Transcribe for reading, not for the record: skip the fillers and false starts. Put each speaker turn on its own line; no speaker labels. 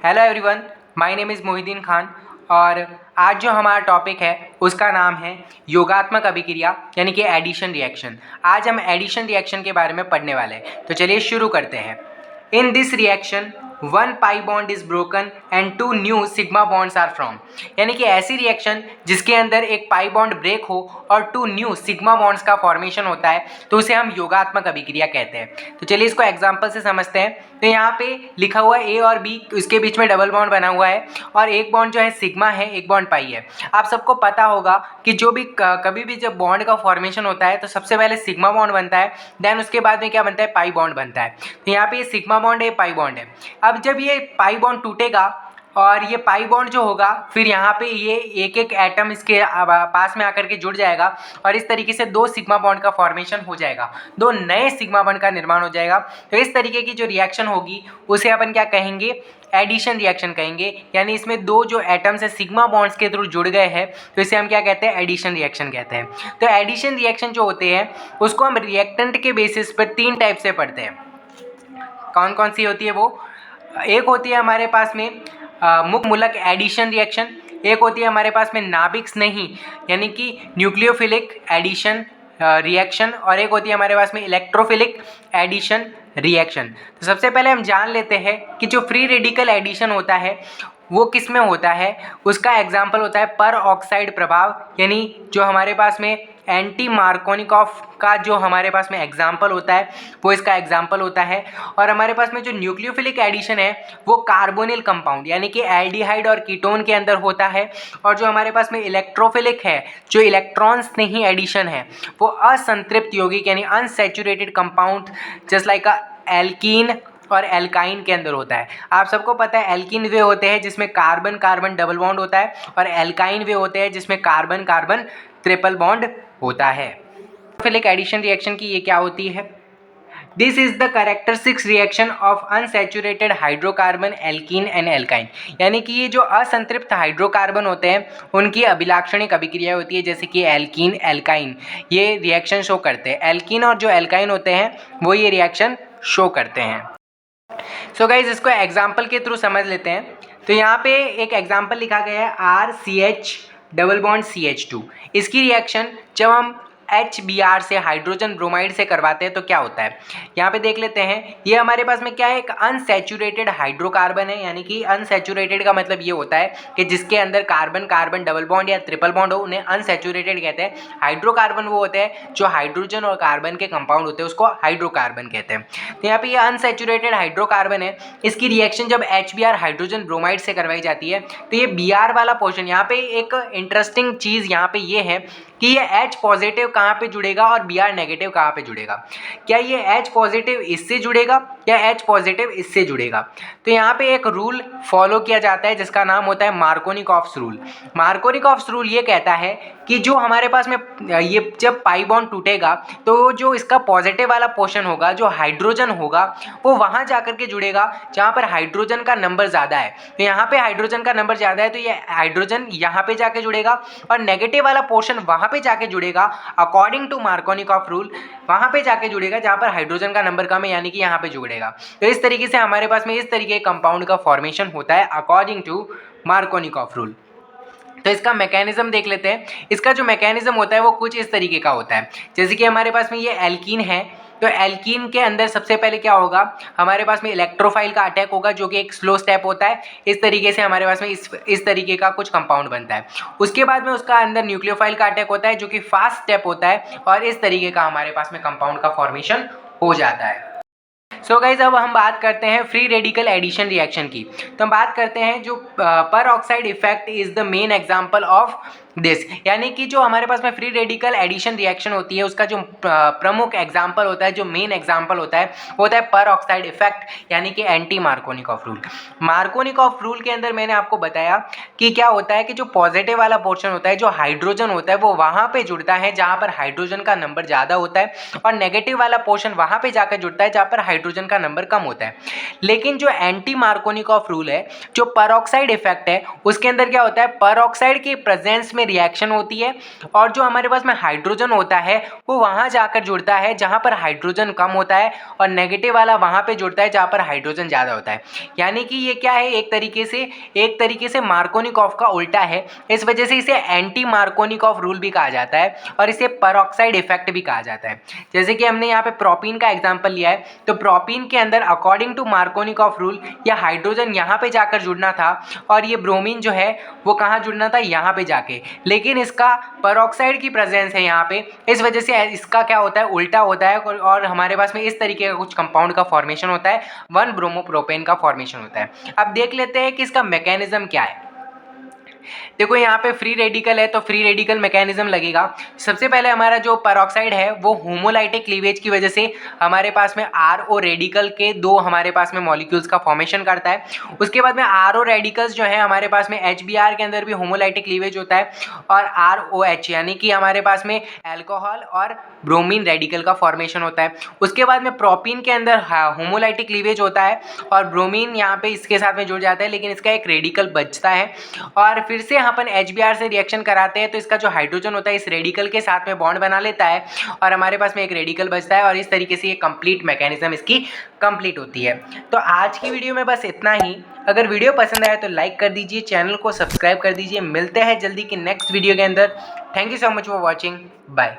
Hello everyone, my name is Mohiddin Khan. और आज जो हमारा टॉपिक है उसका नाम है योगात्मक अभिक्रिया यानी कि एडिशन रिएक्शन। आज हम एडिशन रिएक्शन के बारे में पढ़ने वाले हैं, तो चलिए शुरू करते हैं। In this reaction one pi bond is broken and two new sigma bonds are from. यानी कि ऐसी रिएक्शन जिसके अंदर एक पाई बॉन्ड ब्रेक हो और टू न्यू सिग्मा बॉन्ड्स का फॉर्मेशन होता है, तो उसे हम योगात्मक अभिक्रिया कहते हैं। तो चलिए इसको एग्जांपल से समझते हैं। तो यहाँ पे लिखा हुआ है ए और बी, उसके बीच में डबल बॉन्ड बना हुआ है और एक बॉन्ड जो है सिग्मा है, एक बॉन्ड पाई है। आप सबको पता होगा कि जो भी कभी भी जब बॉन्ड का फॉर्मेशन होता है तो सबसे पहले सिग्मा बॉन्ड बनता है, देन उसके बाद में क्या बनता है, पाई बॉन्ड बनता है। तो यहाँ पे ये सिग्मा बॉन्ड है, पाई बॉन्ड है। अब जब ये पाई बॉन्ड टूटेगा और ये पाई बॉन्ड जो होगा, फिर यहाँ पे ये एक एक एटम इसके पास में आकर के जुड़ जाएगा और इस तरीके से दो सिग्मा बॉन्ड का फॉर्मेशन हो जाएगा, दो नए सिग्मा बॉन्ड का निर्माण हो जाएगा। तो इस तरीके की जो रिएक्शन होगी उसे अपन क्या कहेंगे, एडिशन रिएक्शन कहेंगे। यानी इसमें दो जो एटम्स है सिग्मा बॉन्ड्स के थ्रू जुड़ गए हैं, तो इसे हम क्या कहते हैं, एडिशन रिएक्शन कहते हैं। तो एडिशन रिएक्शन जो होते हैं उसको हम रिएक्टेंट के बेसिस पर तीन टाइप से पढ़ते हैं। कौन कौन सी होती है वो? एक होती है हमारे पास में मुक्त मूलक एडिशन रिएक्शन, एक होती है हमारे पास में नाभिक स्नेही यानी कि न्यूक्लियोफिलिक एडिशन रिएक्शन, और एक होती है हमारे पास में इलेक्ट्रोफिलिक एडिशन रिएक्शन। तो सबसे पहले हम जान लेते हैं कि जो फ्री रेडिकल एडिशन होता है वो किस में होता है। उसका एग्जाम्पल होता है पर ऑक्साइड प्रभाव, यानी जो हमारे पास में एंटी मार्कोनिकॉफ का जो हमारे पास में एग्जाम्पल होता है वो इसका एग्जाम्पल होता है। और हमारे पास में जो न्यूक्लियोफिलिक एडिशन है वो कार्बोनिल कंपाउंड यानी कि एल्डिहाइड और कीटोन के अंदर होता है। और जो हमारे पास में इलेक्ट्रोफिलिक है, जो इलेक्ट्रॉन्स नहीं एडिशन है, वो असंतृप्त यौगिक यानी unsaturated compound just like alkene और एल्काइन के अंदर होता है। आप सबको पता है एल्कीन वे होते हैं जिसमें कार्बन कार्बन डबल बॉन्ड होता है, और एल्काइन वे होते हैं जिसमें कार्बन कार्बन ट्रिपल बॉन्ड होता है। फिलिक एडिशन रिएक्शन की ये क्या होती है? This is the characteristics reaction of unsaturated hydrocarbon alkene and alkyne. यानी कि ये जो असंतृप्त हाइड्रोकार्बन होते हैं उनकी अभिलाक्षणिक अभिक्रिया होती है, जैसे कि एल्कीन एल्काइन ये रिएक्शन शो करते हैं। एल्कीन और जो एल्काइन होते हैं वो ये रिएक्शन शो करते हैं। सो गाइज इसको एग्जाम्पल के थ्रू समझ लेते हैं। तो यहाँ पे एक एग्जाम्पल लिखा गया है RCH डबल बॉन्ड CH2। इसकी रिएक्शन जब हम HBr से हाइड्रोजन ब्रोमाइड से करवाते हैं तो क्या होता है, यहाँ पे देख लेते हैं। ये हमारे पास में क्या है, एक अनसैचुरेटेड हाइड्रोकार्बन है। यानी कि अनसैचुरेटेड का मतलब ये होता है कि जिसके अंदर कार्बन कार्बन डबल बॉन्ड या ट्रिपल बॉन्ड हो, उन्हें अनसैचुरेटेड कहते हैं। हाइड्रोकार्बन वो होते हैं जो हाइड्रोजन और कार्बन के कंपाउंड होते हैं, उसको हाइड्रोकार्बन कहते हैं। तो यहाँ पे ये अनसैचुरेटेड हाइड्रोकार्बन है, इसकी रिएक्शन जब HBr हाइड्रोजन ब्रोमाइड से करवाई जाती है तो ये Br वाला पोर्शन, यहाँ पे एक इंटरेस्टिंग चीज़ यहाँ पे ये है कि ये H पॉजिटिव कहाँ पे जुड़ेगा और Br नेगेटिव कहाँ पे जुड़ेगा। क्या ये H पॉजिटिव इससे जुड़ेगा या H पॉजिटिव इससे जुड़ेगा? तो यहाँ पे एक रूल फॉलो किया जाता है जिसका नाम होता है मार्कोनिकॉफ्स रूल। मार्कोनिकॉफ्स रूल ये कहता है कि जो हमारे पास में ये जब पाई बॉन्ड टूटेगा तो जो इसका पॉजिटिव वाला पोर्शन होगा, जो हाइड्रोजन होगा, वो वहाँ जाकर के जुड़ेगा जहाँ पर हाइड्रोजन का नंबर ज़्यादा है। तो यहाँ पे हाइड्रोजन का नंबर ज़्यादा है तो ये हाइड्रोजन यहाँ पे जाके जुड़ेगा, और नेगेटिव वाला पोर्शन वहाँ पे जाके जुड़ेगा अकॉर्डिंग टू मार्कोनिकॉफ रूल, वहाँ पे जाके जुड़ेगा जहाँ पर हाइड्रोजन का नंबर कम है, यानी कि यहाँ पे जुड़ेगा। तो इस तरीके से हमारे पास में इस तरीके के कंपाउंड का फॉर्मेशन होता है अकॉर्डिंग टू मार्कोनिकॉफ रूल। तो इसका मैकेनिज्म देख लेते हैं। इसका जो मैकेनिज्म होता है वो कुछ इस तरीके का होता है, जैसे कि हमारे पास में ये एल्कीन है, तो एल्कीन के अंदर सबसे पहले क्या होगा, हमारे पास में इलेक्ट्रोफाइल का अटैक होगा जो कि एक स्लो स्टेप होता है। इस तरीके से हमारे पास में इस तरीके का कुछ कंपाउंड बनता है। उसके बाद में उसका अंदर न्यूक्लियोफाइल का अटैक होता है जो कि फास्ट स्टेप होता है, और इस तरीके का हमारे पास में कंपाउंड का फॉर्मेशन हो जाता है। सो गाइज अब हम बात करते हैं फ्री रेडिकल एडिशन रिएक्शन की। तो हम बात करते हैं जो पर oxide effect is the main example of this. यानी कि जो हमारे पास में फ्री रेडिकल एडिशन रिएक्शन होती है उसका जो प्रमुख एग्जांपल होता है, जो मेन एग्जांपल होता है वो होता है पर ऑक्साइड इफेक्ट यानी कि anti Markovnikov rule. Markovnikov rule के अंदर मैंने आपको बताया कि क्या होता है कि जो पॉजिटिव वाला पोर्शन होता है, जो हाइड्रोजन होता है, वो वहाँ पे जुड़ता है जहाँ पर हाइड्रोजन का नंबर ज़्यादा होता है, और नेगेटिव वाला पोर्शन वहाँ पे जाकर जुड़ता है जहाँ पर हाइड्रोजन का नंबर कम होता है। लेकिन जो एंटी मार्कोनिकॉफ रूल है, जो पर ऑक्साइड इफेक्ट है, उसके अंदर क्या होता है, पर ऑक्साइड के प्रेजेंस में में रिएक्शन होती है और जो हमारे पास में हाइड्रोजन होता है वो वहाँ जाकर जुड़ता है जहाँ पर हाइड्रोजन कम होता है और नेगेटिव वाला वहाँ पे जुड़ता है जहाँ पर हाइड्रोजन ज़्यादा होता है। यानी कि ये क्या है, एक तरीके से मार्कोनिकॉफ का उल्टा है। इस वजह से इसे एंटी मार्कोनिकॉफ रूल भी कहा जाता है और इसे पेरोक्साइड इफेक्ट भी कहा जाता है। जैसे कि हमने यहाँ पे प्रोपीन का एग्जांपल लिया है, तो प्रोपीन के अंदर अकॉर्डिंग टू मार्कोनिकॉफ रूल या हाइड्रोजन यहाँ पे जाकर जुड़ना था और ये ब्रोमीन जो है वो कहाँ जुड़ना था, यहाँ पे जाके, लेकिन इसका पेरोक्साइड की प्रेजेंस है यहाँ पे, इस वजह से इसका क्या होता है, उल्टा होता है और हमारे पास में इस तरीके का कुछ कंपाउंड का फॉर्मेशन होता है, 1 ब्रोमोप्रोपेन का फॉर्मेशन होता है। अब देख लेते हैं कि इसका मैकेनिज्म क्या है। देखो यहाँ पे फ्री रेडिकल है तो फ्री रेडिकल मैकेनिज्म लगेगा। सबसे पहले हमारा जो पेरोक्साइड है वो होमोलाइटिक क्लीवेज की वजह से हमारे पास में RO रेडिकल के 2 हमारे पास में मॉलिक्यूल्स का फॉर्मेशन करता है। उसके बाद में RO रेडिकल्स जो है हमारे पास में HBr के अंदर भी होमोलाइटिक क्लीवेज होता है और ROH यानी कि हमारे पास में अल्कोहल और ब्रोमीन रेडिकल का फॉर्मेशन होता है। उसके बाद में प्रोपीन के अंदर होमोलाइटिक क्लीवेज होता है और ब्रोमीन यहाँ पे इसके साथ में जुड़ जाता है, लेकिन इसका एक रेडिकल बचता है और फिर से अपन HBr से रिएक्शन कराते हैं तो इसका जो हाइड्रोजन होता है इस रेडिकल के साथ में बॉन्ड बना लेता है और हमारे पास में एक रेडिकल बचता है और इस तरीके से ये कंप्लीट मैकेनिज्म इसकी कंप्लीट होती है। तो आज की वीडियो में बस इतना ही। अगर वीडियो पसंद आए तो लाइक कर दीजिए, चैनल को सब्सक्राइब कर दीजिए। मिलते हैं जल्दी की नेक्स्ट वीडियो के अंदर। Thank you so much for watching, bye.